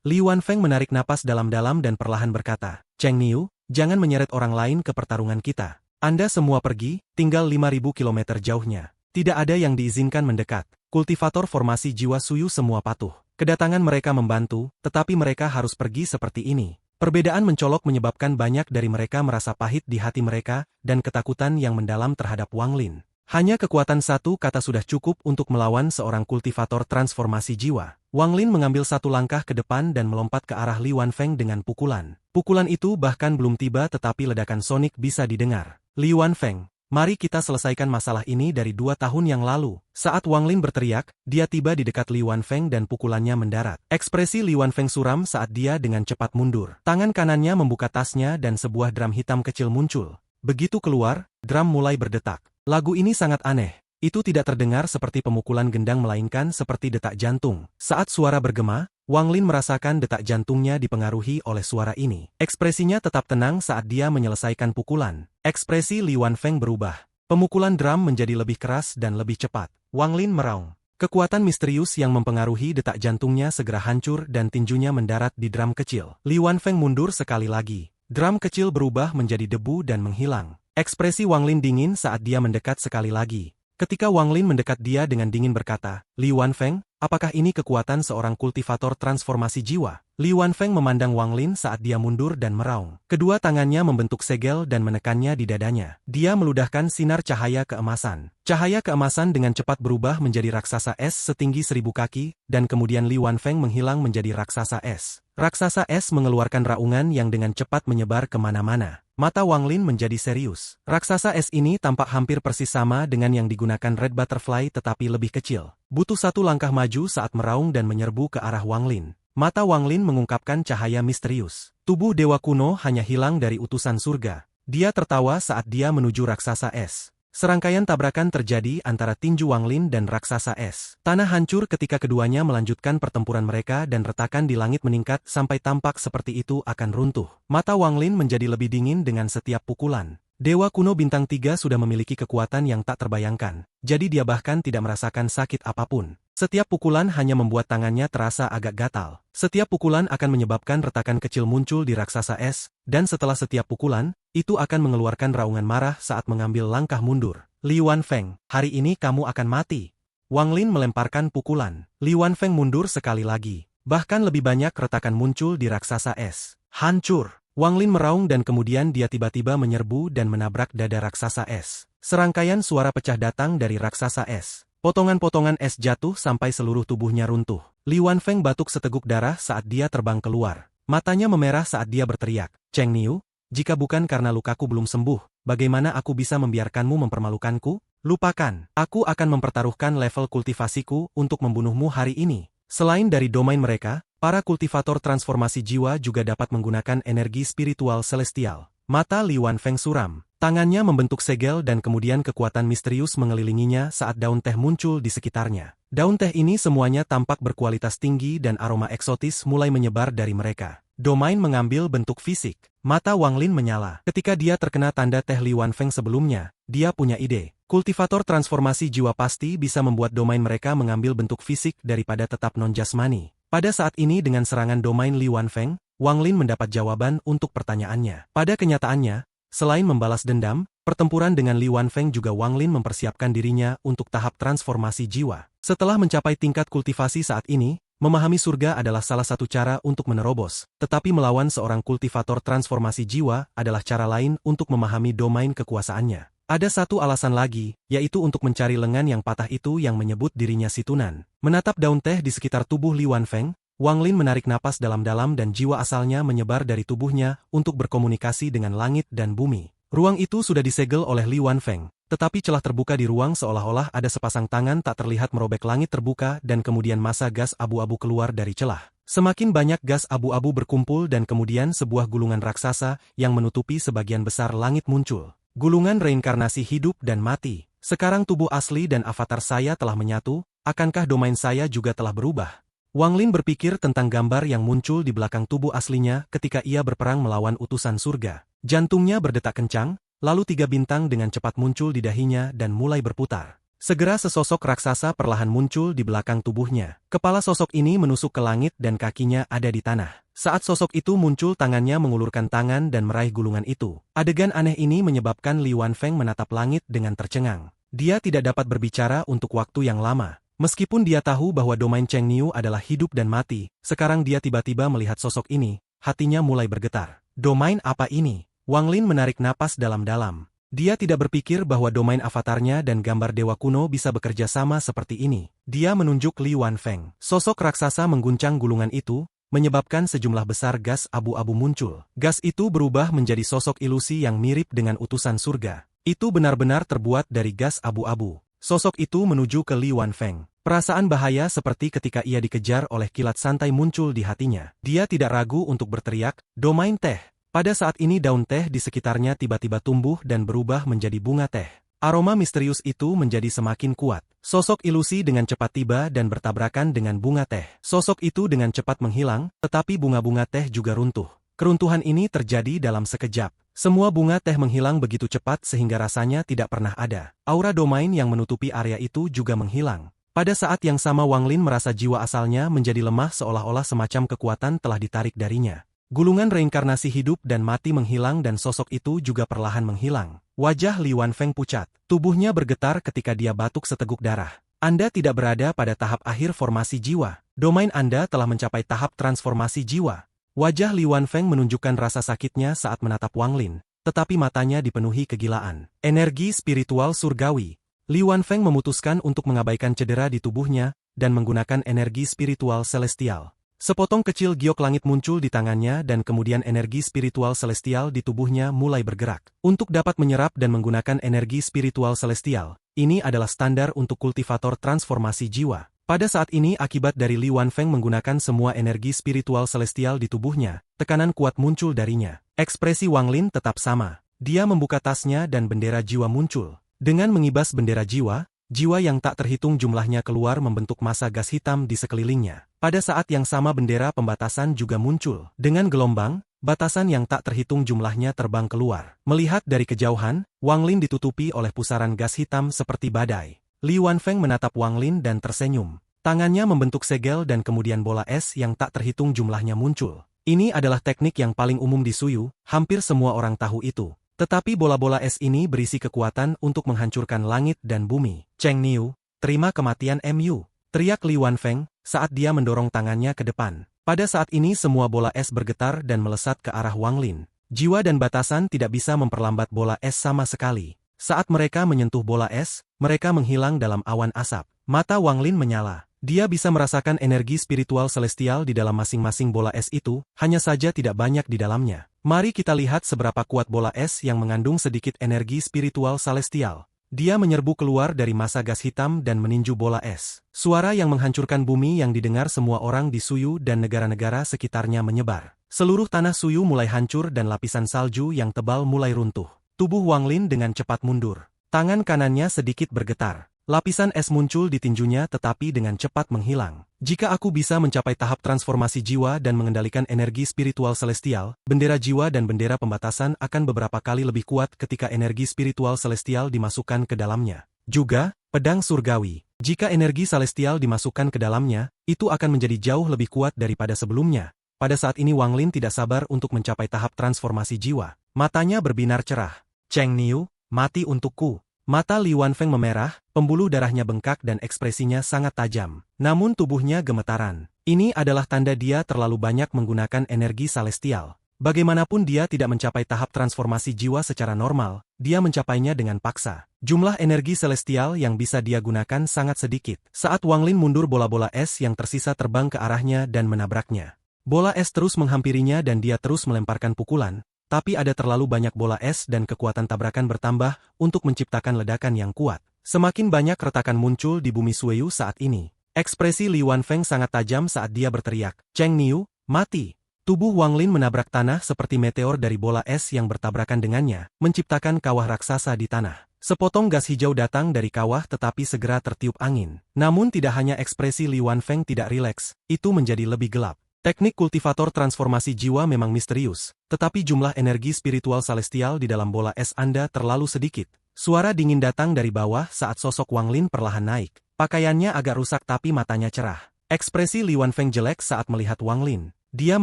Li Wanfeng menarik napas dalam-dalam dan perlahan berkata, Cheng Niu, jangan menyeret orang lain ke pertarungan kita. Anda semua pergi, tinggal 5.000 kilometer jauhnya. Tidak ada yang diizinkan mendekat. Kultivator formasi jiwa Suyu semua patuh. Kedatangan mereka membantu, tetapi mereka harus pergi seperti ini. Perbedaan mencolok menyebabkan banyak dari mereka merasa pahit di hati mereka, dan ketakutan yang mendalam terhadap Wang Lin. Hanya kekuatan satu kata sudah cukup untuk melawan seorang kultivator transformasi jiwa. Wang Lin mengambil satu langkah ke depan dan melompat ke arah Li Wanfeng dengan pukulan. Pukulan itu bahkan belum tiba tetapi ledakan sonik bisa didengar. Li Wanfeng, mari kita selesaikan masalah ini dari 2 tahun yang lalu. Saat Wang Lin berteriak, dia tiba di dekat Li Wanfeng dan pukulannya mendarat. Ekspresi Li Wanfeng suram saat dia dengan cepat mundur. Tangan kanannya membuka tasnya dan sebuah drum hitam kecil muncul. Begitu keluar, drum mulai berdetak. Lagu ini sangat aneh. Itu tidak terdengar seperti pemukulan gendang melainkan seperti detak jantung. Saat suara bergema, Wang Lin merasakan detak jantungnya dipengaruhi oleh suara ini. Ekspresinya tetap tenang saat dia menyelesaikan pukulan. Ekspresi Li Wanfeng berubah. Pemukulan drum menjadi lebih keras dan lebih cepat. Wang Lin meraung. Kekuatan misterius yang mempengaruhi detak jantungnya segera hancur dan tinjunya mendarat di drum kecil. Li Wanfeng mundur sekali lagi. Drum kecil berubah menjadi debu dan menghilang. Ekspresi Wang Lin dingin saat dia mendekat sekali lagi. Ketika Wang Lin mendekat dia dengan dingin berkata, Li Wanfeng, apakah ini kekuatan seorang kultivator transformasi jiwa? Li Wanfeng memandang Wang Lin saat dia mundur dan meraung. Kedua tangannya membentuk segel dan menekannya di dadanya. Dia meludahkan sinar cahaya keemasan. Cahaya keemasan dengan cepat berubah menjadi raksasa es setinggi 1000 kaki, dan kemudian Li Wanfeng menghilang menjadi raksasa es. Raksasa es mengeluarkan raungan yang dengan cepat menyebar kemana-mana. Mata Wang Lin menjadi serius. Raksasa es ini tampak hampir persis sama dengan yang digunakan Red Butterfly tetapi lebih kecil. Butuh satu langkah maju saat meraung dan menyerbu ke arah Wang Lin. Mata Wang Lin mengungkapkan cahaya misterius. Tubuh dewa kuno hanya hilang dari utusan surga. Dia tertawa saat dia menuju raksasa es. Serangkaian tabrakan terjadi antara tinju Wang Lin dan raksasa es. Tanah hancur ketika keduanya melanjutkan pertempuran mereka dan retakan di langit meningkat sampai tampak seperti itu akan runtuh. Mata Wang Lin menjadi lebih dingin dengan setiap pukulan. Dewa kuno bintang 3 sudah memiliki kekuatan yang tak terbayangkan. Jadi dia bahkan tidak merasakan sakit apapun. Setiap pukulan hanya membuat tangannya terasa agak gatal. Setiap pukulan akan menyebabkan retakan kecil muncul di raksasa es, dan setelah setiap pukulan, itu akan mengeluarkan raungan marah saat mengambil langkah mundur. Li Wanfeng, hari ini kamu akan mati. Wang Lin melemparkan pukulan. Li Wanfeng mundur sekali lagi. Bahkan lebih banyak retakan muncul di raksasa es. Hancur. Wang Lin meraung dan kemudian dia tiba-tiba menyerbu dan menabrak dada raksasa es. Serangkaian suara pecah datang dari raksasa es. Potongan-potongan es jatuh sampai seluruh tubuhnya runtuh. Li Wanfeng batuk seteguk darah saat dia terbang keluar. Matanya memerah saat dia berteriak, Cheng Niu, jika bukan karena lukaku belum sembuh, bagaimana aku bisa membiarkanmu mempermalukanku? Lupakan, aku akan mempertaruhkan level kultivasiku untuk membunuhmu hari ini. Selain dari domain mereka, para kultivator transformasi jiwa juga dapat menggunakan energi spiritual celestial. Mata Li Wanfeng suram. Tangannya membentuk segel dan kemudian kekuatan misterius mengelilinginya saat daun teh muncul di sekitarnya. Daun teh ini semuanya tampak berkualitas tinggi dan aroma eksotis mulai menyebar dari mereka. Domain mengambil bentuk fisik. Mata Wang Lin menyala. Ketika dia terkena tanda teh Li Wanfeng sebelumnya, dia punya ide. Kultivator transformasi jiwa pasti bisa membuat domain mereka mengambil bentuk fisik daripada tetap non-jasmani. Pada saat ini dengan serangan domain Li Wanfeng, Wang Lin mendapat jawaban untuk pertanyaannya. Pada kenyataannya, selain membalas dendam, pertempuran dengan Li Wanfeng juga Wang Lin mempersiapkan dirinya untuk tahap transformasi jiwa. Setelah mencapai tingkat kultivasi saat ini, memahami surga adalah salah satu cara untuk menerobos, tetapi melawan seorang kultivator transformasi jiwa adalah cara lain untuk memahami domain kekuasaannya. Ada satu alasan lagi, yaitu untuk mencari lengan yang patah itu yang menyebut dirinya Situnan. Menatap daun teh di sekitar tubuh Li Wanfeng, Wang Lin menarik napas dalam-dalam dan jiwa asalnya menyebar dari tubuhnya untuk berkomunikasi dengan langit dan bumi. Ruang itu sudah disegel oleh Li Wanfeng, tetapi celah terbuka di ruang seolah-olah ada sepasang tangan tak terlihat merobek langit terbuka dan kemudian massa gas abu-abu keluar dari celah. Semakin banyak gas abu-abu berkumpul dan kemudian sebuah gulungan raksasa yang menutupi sebagian besar langit muncul. Gulungan reinkarnasi hidup dan mati. Sekarang tubuh asli dan avatar saya telah menyatu, akankah domain saya juga telah berubah? Wang Lin berpikir tentang gambar yang muncul di belakang tubuh aslinya ketika ia berperang melawan utusan surga. Jantungnya berdetak kencang, lalu 3 bintang dengan cepat muncul di dahinya dan mulai berputar. Segera sesosok raksasa perlahan muncul di belakang tubuhnya. Kepala sosok ini menusuk ke langit dan kakinya ada di tanah. Saat sosok itu muncul, tangannya mengulurkan tangan dan meraih gulungan itu. Adegan aneh ini menyebabkan Li Wanfeng menatap langit dengan tercengang. Dia tidak dapat berbicara untuk waktu yang lama. Meskipun dia tahu bahwa domain Cheng Niu adalah hidup dan mati, sekarang dia tiba-tiba melihat sosok ini, hatinya mulai bergetar. Domain apa ini? Wang Lin menarik napas dalam-dalam. Dia tidak berpikir bahwa domain avatarnya dan gambar dewa kuno bisa bekerja sama seperti ini. Dia menunjuk Li Wanfeng. Sosok raksasa mengguncang gulungan itu, menyebabkan sejumlah besar gas abu-abu muncul. Gas itu berubah menjadi sosok ilusi yang mirip dengan utusan surga. Itu benar-benar terbuat dari gas abu-abu. Sosok itu menuju ke Li Wanfeng. Perasaan bahaya seperti ketika ia dikejar oleh kilat santai muncul di hatinya. Dia tidak ragu untuk berteriak, "Domain teh!" Pada saat ini daun teh di sekitarnya tiba-tiba tumbuh dan berubah menjadi bunga teh. Aroma misterius itu menjadi semakin kuat. Sosok ilusi dengan cepat tiba dan bertabrakan dengan bunga teh. Sosok itu dengan cepat menghilang, tetapi bunga-bunga teh juga runtuh. Keruntuhan ini terjadi dalam sekejap. Semua bunga teh menghilang begitu cepat sehingga rasanya tidak pernah ada. Aura domain yang menutupi area itu juga menghilang. Pada saat yang sama Wang Lin merasa jiwa asalnya menjadi lemah seolah-olah semacam kekuatan telah ditarik darinya. Gulungan reinkarnasi hidup dan mati menghilang dan sosok itu juga perlahan menghilang. Wajah Li Wanfeng pucat. Tubuhnya bergetar ketika dia batuk seteguk darah. Anda tidak berada pada tahap akhir formasi jiwa. Domain Anda telah mencapai tahap transformasi jiwa. Wajah Li Wanfeng menunjukkan rasa sakitnya saat menatap Wang Lin, tetapi matanya dipenuhi kegilaan. Energi spiritual surgawi. Li Wanfeng memutuskan untuk mengabaikan cedera di tubuhnya dan menggunakan energi spiritual celestial. Sepotong kecil giok langit muncul di tangannya dan kemudian energi spiritual celestial di tubuhnya mulai bergerak. Untuk dapat menyerap dan menggunakan energi spiritual celestial, ini adalah standar untuk kultivator transformasi jiwa. Pada saat ini akibat dari Li Wanfeng menggunakan semua energi spiritual celestial di tubuhnya, tekanan kuat muncul darinya. Ekspresi Wang Lin tetap sama. Dia membuka tasnya dan bendera jiwa muncul. Dengan mengibas bendera jiwa, jiwa yang tak terhitung jumlahnya keluar membentuk massa gas hitam di sekelilingnya. Pada saat yang sama bendera pembatasan juga muncul. Dengan gelombang, batasan yang tak terhitung jumlahnya terbang keluar. Melihat dari kejauhan, Wang Lin ditutupi oleh pusaran gas hitam seperti badai. Li Wanfeng menatap Wang Lin dan tersenyum. Tangannya membentuk segel dan kemudian bola es yang tak terhitung jumlahnya muncul. Ini adalah teknik yang paling umum di Suyu, hampir semua orang tahu itu. Tetapi bola-bola es ini berisi kekuatan untuk menghancurkan langit dan bumi. Cheng Niu, terima kematian Mu. Teriak Li Wanfeng saat dia mendorong tangannya ke depan. Pada saat ini semua bola es bergetar dan melesat ke arah Wang Lin. Jiwa dan batasan tidak bisa memperlambat bola es sama sekali. Saat mereka menyentuh bola es, mereka menghilang dalam awan asap. Mata Wang Lin menyala. Dia bisa merasakan energi spiritual celestial di dalam masing-masing bola es itu, hanya saja tidak banyak di dalamnya. Mari kita lihat seberapa kuat bola es yang mengandung sedikit energi spiritual celestial. Dia menyerbu keluar dari massa gas hitam dan meninju bola es. Suara yang menghancurkan bumi yang didengar semua orang di Suyu dan negara-negara sekitarnya menyebar. Seluruh tanah Suyu mulai hancur dan lapisan salju yang tebal mulai runtuh. Tubuh Wang Lin dengan cepat mundur. Tangan kanannya sedikit bergetar. Lapisan es muncul di tinjunya tetapi dengan cepat menghilang. Jika aku bisa mencapai tahap transformasi jiwa dan mengendalikan energi spiritual celestial, bendera jiwa dan bendera pembatasan akan beberapa kali lebih kuat ketika energi spiritual celestial dimasukkan ke dalamnya. Juga, pedang surgawi. Jika energi celestial dimasukkan ke dalamnya, itu akan menjadi jauh lebih kuat daripada sebelumnya. Pada saat ini Wang Lin tidak sabar untuk mencapai tahap transformasi jiwa. Matanya berbinar cerah. Cheng Niu, mati untukku. Mata Li Wanfeng memerah, pembuluh darahnya bengkak dan ekspresinya sangat tajam. Namun tubuhnya gemetaran. Ini adalah tanda dia terlalu banyak menggunakan energi celestial. Bagaimanapun dia tidak mencapai tahap transformasi jiwa secara normal, dia mencapainya dengan paksa. Jumlah energi celestial yang bisa dia gunakan sangat sedikit. Saat Wang Lin mundur bola-bola es yang tersisa terbang ke arahnya dan menabraknya. Bola es terus menghampirinya dan dia terus melemparkan pukulan. Tapi ada terlalu banyak bola es dan kekuatan tabrakan bertambah untuk menciptakan ledakan yang kuat. Semakin banyak retakan muncul di bumi Suyu saat ini. Ekspresi Li Wanfeng sangat tajam saat dia berteriak, "Cheng Niu, mati!" Tubuh Wang Lin menabrak tanah seperti meteor dari bola es yang bertabrakan dengannya, menciptakan kawah raksasa di tanah. Sepotong gas hijau datang dari kawah tetapi segera tertiup angin. Namun tidak hanya ekspresi Li Wanfeng tidak rileks, itu menjadi lebih gelap. Teknik kultivator transformasi jiwa memang misterius, tetapi jumlah energi spiritual celestial di dalam bola es Anda terlalu sedikit. Suara dingin datang dari bawah saat sosok Wang Lin perlahan naik. Pakaiannya agak rusak tapi matanya cerah. Ekspresi Li Wanfeng jelek saat melihat Wang Lin. Dia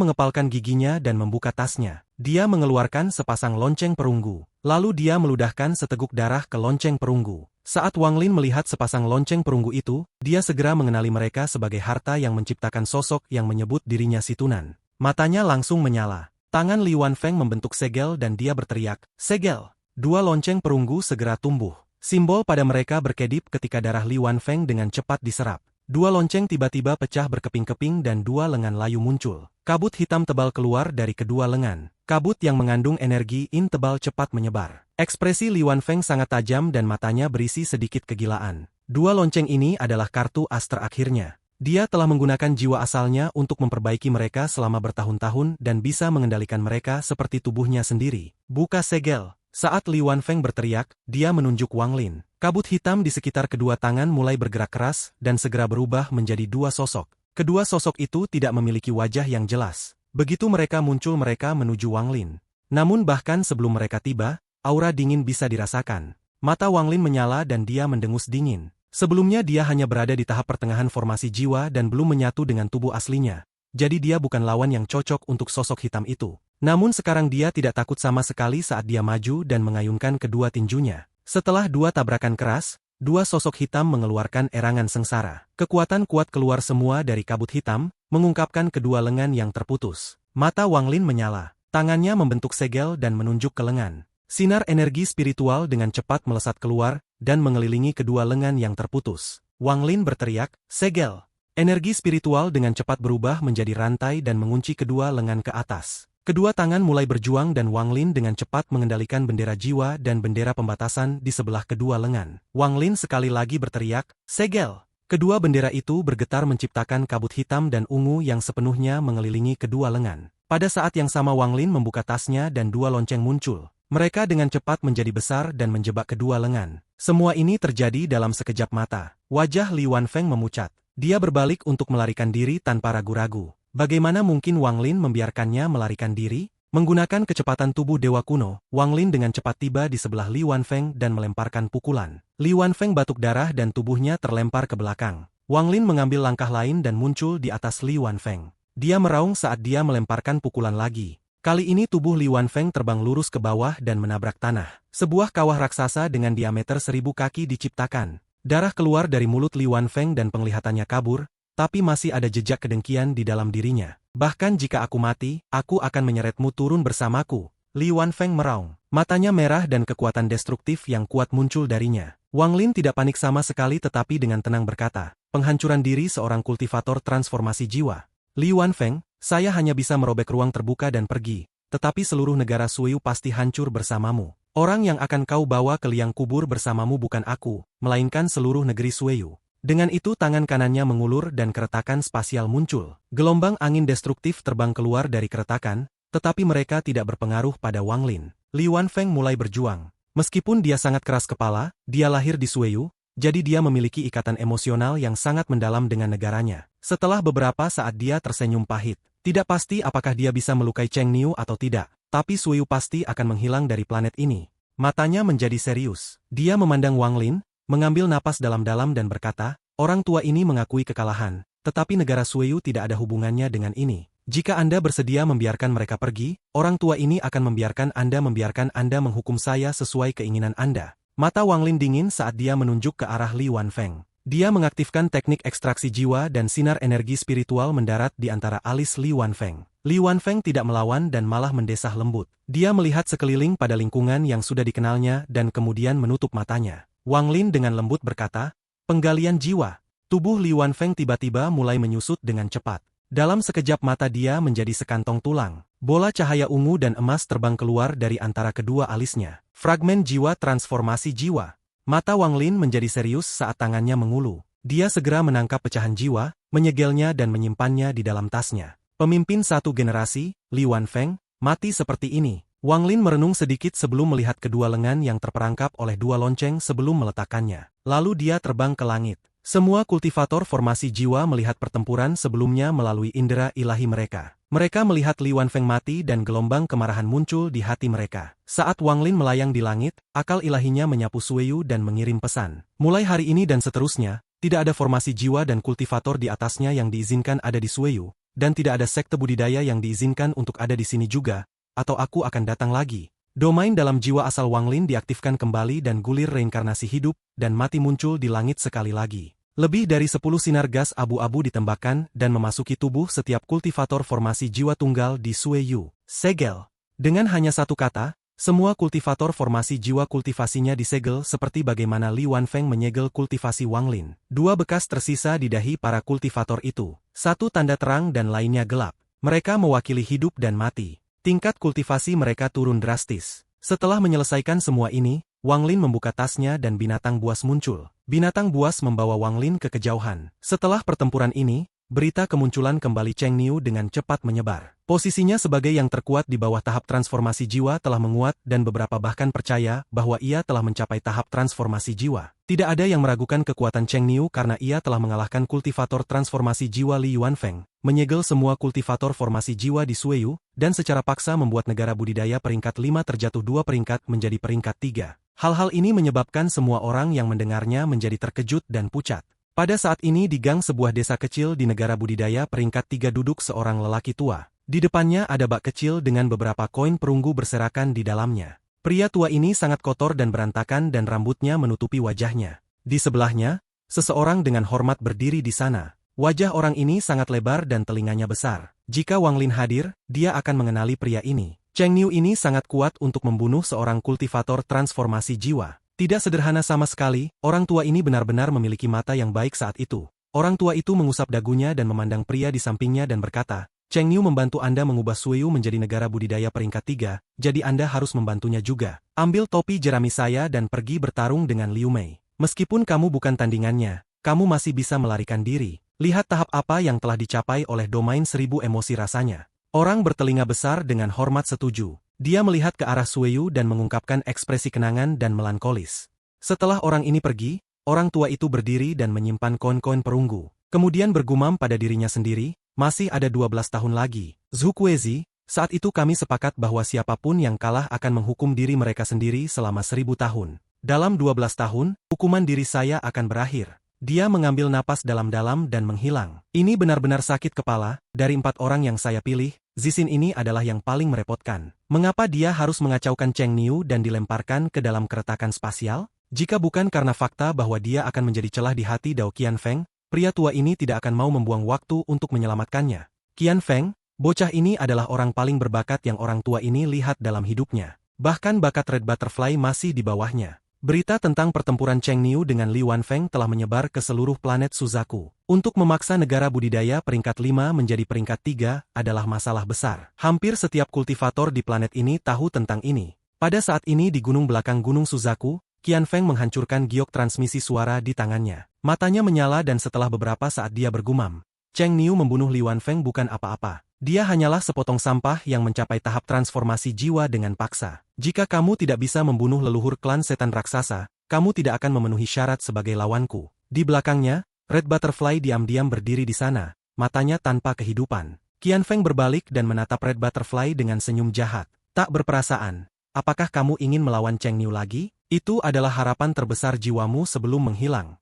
mengepalkan giginya dan membuka tasnya. Dia mengeluarkan sepasang lonceng perunggu. Lalu dia meludahkan seteguk darah ke lonceng perunggu. Saat Wang Lin melihat sepasang lonceng perunggu itu, dia segera mengenali mereka sebagai harta yang menciptakan sosok yang menyebut dirinya Situnan. Matanya langsung menyala. Tangan Li Wanfeng membentuk segel dan dia berteriak, "Segel!" Dua lonceng perunggu segera tumbuh. Simbol pada mereka berkedip ketika darah Li Wanfeng dengan cepat diserap. Dua lonceng tiba-tiba pecah berkeping-keping dan dua lengan layu muncul. Kabut hitam tebal keluar dari kedua lengan. Kabut yang mengandung energi in tebal cepat menyebar. Ekspresi Li Wanfeng sangat tajam dan matanya berisi sedikit kegilaan. Dua lonceng ini adalah kartu as terakhirnya. Dia telah menggunakan jiwa asalnya untuk memperbaiki mereka selama bertahun-tahun dan bisa mengendalikan mereka seperti tubuhnya sendiri. Buka segel. Saat Li Wanfeng berteriak, dia menunjuk Wang Lin. Kabut hitam di sekitar kedua tangan mulai bergerak keras dan segera berubah menjadi dua sosok. Kedua sosok itu tidak memiliki wajah yang jelas. Begitu mereka muncul mereka menuju Wang Lin. Namun bahkan sebelum mereka tiba, aura dingin bisa dirasakan. Mata Wang Lin menyala dan dia mendengus dingin. Sebelumnya dia hanya berada di tahap pertengahan formasi jiwa dan belum menyatu dengan tubuh aslinya. Jadi dia bukan lawan yang cocok untuk sosok hitam itu. Namun sekarang dia tidak takut sama sekali saat dia maju dan mengayunkan kedua tinjunya. Setelah dua tabrakan keras, dua sosok hitam mengeluarkan erangan sengsara. Kekuatan kuat keluar semua dari kabut hitam, mengungkapkan kedua lengan yang terputus. Mata Wang Lin menyala. Tangannya membentuk segel dan menunjuk ke lengan. Sinar energi spiritual dengan cepat melesat keluar dan mengelilingi kedua lengan yang terputus. Wang Lin berteriak, "Segel!" Energi spiritual dengan cepat berubah menjadi rantai dan mengunci kedua lengan ke atas. Kedua tangan mulai berjuang dan Wang Lin dengan cepat mengendalikan bendera jiwa dan bendera pembatasan di sebelah kedua lengan. Wang Lin sekali lagi berteriak, "Segel!" Kedua bendera itu bergetar menciptakan kabut hitam dan ungu yang sepenuhnya mengelilingi kedua lengan. Pada saat yang sama Wang Lin membuka tasnya dan dua lonceng muncul. Mereka dengan cepat menjadi besar dan menjebak kedua lengan. Semua ini terjadi dalam sekejap mata. Wajah Li Wanfeng memucat. Dia berbalik untuk melarikan diri tanpa ragu-ragu. Bagaimana mungkin Wang Lin membiarkannya melarikan diri? Menggunakan kecepatan tubuh dewa kuno, Wang Lin dengan cepat tiba di sebelah Li Wanfeng dan melemparkan pukulan. Li Wanfeng batuk darah dan tubuhnya terlempar ke belakang. Wang Lin mengambil langkah lain dan muncul di atas Li Wanfeng. Dia meraung saat dia melemparkan pukulan lagi. Kali ini tubuh Li Wanfeng terbang lurus ke bawah dan menabrak tanah. Sebuah kawah raksasa dengan diameter 1000 kaki diciptakan. Darah keluar dari mulut Li Wanfeng dan penglihatannya kabur, tapi masih ada jejak kedengkian di dalam dirinya. "Bahkan jika aku mati, aku akan menyeretmu turun bersamaku." Li Wanfeng meraung. Matanya merah dan kekuatan destruktif yang kuat muncul darinya. Wang Lin tidak panik sama sekali tetapi dengan tenang berkata, "Penghancuran diri seorang kultivator transformasi jiwa. Li Wanfeng, saya hanya bisa merobek ruang terbuka dan pergi, tetapi seluruh negara Suiyu pasti hancur bersamamu. Orang yang akan kau bawa ke liang kubur bersamamu bukan aku, melainkan seluruh negeri Suiyu." Dengan itu tangan kanannya mengulur dan keretakan spasial muncul. Gelombang angin destruktif terbang keluar dari keretakan, tetapi mereka tidak berpengaruh pada Wang Lin. Li Wanfeng mulai berjuang. Meskipun dia sangat keras kepala, dia lahir di Suiyu, jadi dia memiliki ikatan emosional yang sangat mendalam dengan negaranya. Setelah beberapa saat dia tersenyum pahit. Tidak pasti apakah dia bisa melukai Cheng Niu atau tidak, tapi Suiyu pasti akan menghilang dari planet ini. Matanya menjadi serius. Dia memandang Wang Lin, mengambil napas dalam-dalam dan berkata, "Orang tua ini mengakui kekalahan, tetapi negara Suiyu tidak ada hubungannya dengan ini. Jika Anda bersedia membiarkan mereka pergi, orang tua ini akan membiarkan Anda menghukum saya sesuai keinginan Anda." Mata Wang Lin dingin saat dia menunjuk ke arah Li Wanfeng. Dia mengaktifkan teknik ekstraksi jiwa dan sinar energi spiritual mendarat di antara alis Li Wanfeng. Li Wanfeng tidak melawan dan malah mendesah lembut. Dia melihat sekeliling pada lingkungan yang sudah dikenalnya dan kemudian menutup matanya. Wang Lin dengan lembut berkata, "Penggalian jiwa." Tubuh Li Wanfeng tiba-tiba mulai menyusut dengan cepat. Dalam sekejap mata dia menjadi sekantong tulang. Bola cahaya ungu dan emas terbang keluar dari antara kedua alisnya. Fragmen jiwa transformasi jiwa. Mata Wang Lin menjadi serius saat tangannya mengulu. Dia segera menangkap pecahan jiwa, menyegelnya dan menyimpannya di dalam tasnya. Pemimpin satu generasi, Li Wanfeng, mati seperti ini. Wang Lin merenung sedikit sebelum melihat kedua lengan yang terperangkap oleh dua lonceng sebelum meletakkannya. Lalu dia terbang ke langit. Semua kultivator formasi jiwa melihat pertempuran sebelumnya melalui indera ilahi mereka. Mereka melihat Li Wanfeng mati dan gelombang kemarahan muncul di hati mereka. Saat Wang Lin melayang di langit, akal ilahinya menyapu Sueyu dan mengirim pesan. Mulai hari ini dan seterusnya, tidak ada formasi jiwa dan kultivator di atasnya yang diizinkan ada di Sueyu, dan tidak ada sekte budidaya yang diizinkan untuk ada di sini juga, atau aku akan datang lagi. Domain dalam jiwa asal Wang Lin diaktifkan kembali dan gulir reinkarnasi hidup dan mati muncul di langit sekali lagi. Lebih dari 10 sinar gas abu-abu ditembakkan dan memasuki tubuh setiap kultivator formasi jiwa tunggal di Sueyu. Segel. Dengan hanya satu kata, semua kultivator formasi jiwa kultivasinya disegel seperti bagaimana Li Wanfeng menyegel kultivasi Wang Lin. Dua bekas tersisa di dahi para kultivator itu. Satu tanda terang dan lainnya gelap. Mereka mewakili hidup dan mati. Tingkat kultivasi mereka turun drastis. Setelah menyelesaikan semua ini, Wang Lin membuka tasnya dan binatang buas muncul. Binatang buas membawa Wang Lin ke kejauhan. Setelah pertempuran ini, berita kemunculan kembali Cheng Niu dengan cepat menyebar. Posisinya sebagai yang terkuat di bawah tahap transformasi jiwa telah menguat dan beberapa bahkan percaya bahwa ia telah mencapai tahap transformasi jiwa. Tidak ada yang meragukan kekuatan Cheng Niu karena ia telah mengalahkan kultivator transformasi jiwa Li Yuanfeng, menyegel semua kultivator formasi jiwa di Sueyu, dan secara paksa membuat negara budidaya peringkat 5 terjatuh 2 peringkat menjadi peringkat 3. Hal-hal ini menyebabkan semua orang yang mendengarnya menjadi terkejut dan pucat. Pada saat ini di gang sebuah desa kecil di negara budidaya peringkat 3 duduk seorang lelaki tua. Di depannya ada bak kecil dengan beberapa koin perunggu berserakan di dalamnya. Pria tua ini sangat kotor dan berantakan dan rambutnya menutupi wajahnya. Di sebelahnya, seseorang dengan hormat berdiri di sana. Wajah orang ini sangat lebar dan telinganya besar. Jika Wang Lin hadir, dia akan mengenali pria ini. Cheng Niu ini sangat kuat untuk membunuh seorang kultivator transformasi jiwa. Tidak sederhana sama sekali, orang tua ini benar-benar memiliki mata yang baik saat itu. Orang tua itu mengusap dagunya dan memandang pria di sampingnya dan berkata, Cheng Niu membantu Anda mengubah Sueyu menjadi negara budidaya peringkat 3, jadi Anda harus membantunya juga. Ambil topi jerami saya dan pergi bertarung dengan Liu Mei. Meskipun kamu bukan tandingannya, kamu masih bisa melarikan diri. Lihat tahap apa yang telah dicapai oleh domain 1000 emosi rasanya. Orang bertelinga besar dengan hormat setuju. Dia melihat ke arah Sueyu dan mengungkapkan ekspresi kenangan dan melankolis. Setelah orang ini pergi, orang tua itu berdiri dan menyimpan koin-koin perunggu. Kemudian bergumam pada dirinya sendiri, masih ada 12 tahun lagi. Zhu Kuezi, saat itu kami sepakat bahwa siapapun yang kalah akan menghukum diri mereka sendiri selama 1000 tahun. Dalam 12 tahun, hukuman diri saya akan berakhir. Dia mengambil napas dalam-dalam dan menghilang. Ini benar-benar sakit kepala, dari 4 orang yang saya pilih, Zixin ini adalah yang paling merepotkan. Mengapa dia harus mengacaukan Cheng Niu dan dilemparkan ke dalam keretakan spasial? Jika bukan karena fakta bahwa dia akan menjadi celah di hati Dao Qianfeng, pria tua ini tidak akan mau membuang waktu untuk menyelamatkannya. Qianfeng, bocah ini adalah orang paling berbakat yang orang tua ini lihat dalam hidupnya. Bahkan bakat Red Butterfly masih di bawahnya. Berita tentang pertempuran Cheng Niu dengan Li Wanfeng telah menyebar ke seluruh planet Suzaku. Untuk memaksa negara budidaya peringkat 5 menjadi peringkat 3 adalah masalah besar. Hampir setiap kultivator di planet ini tahu tentang ini. Pada saat ini di gunung belakang Gunung Suzaku, Qianfeng menghancurkan giok transmisi suara di tangannya. Matanya menyala dan setelah beberapa saat dia bergumam, Cheng Niu membunuh Li Wanfeng bukan apa-apa. Dia hanyalah sepotong sampah yang mencapai tahap transformasi jiwa dengan paksa. Jika kamu tidak bisa membunuh leluhur klan setan raksasa, kamu tidak akan memenuhi syarat sebagai lawanku. Di belakangnya, Red Butterfly diam-diam berdiri di sana, matanya tanpa kehidupan. Qianfeng berbalik dan menatap Red Butterfly dengan senyum jahat. Tak berperasaan. Apakah kamu ingin melawan Cheng Niu lagi? Itu adalah harapan terbesar jiwamu sebelum menghilang.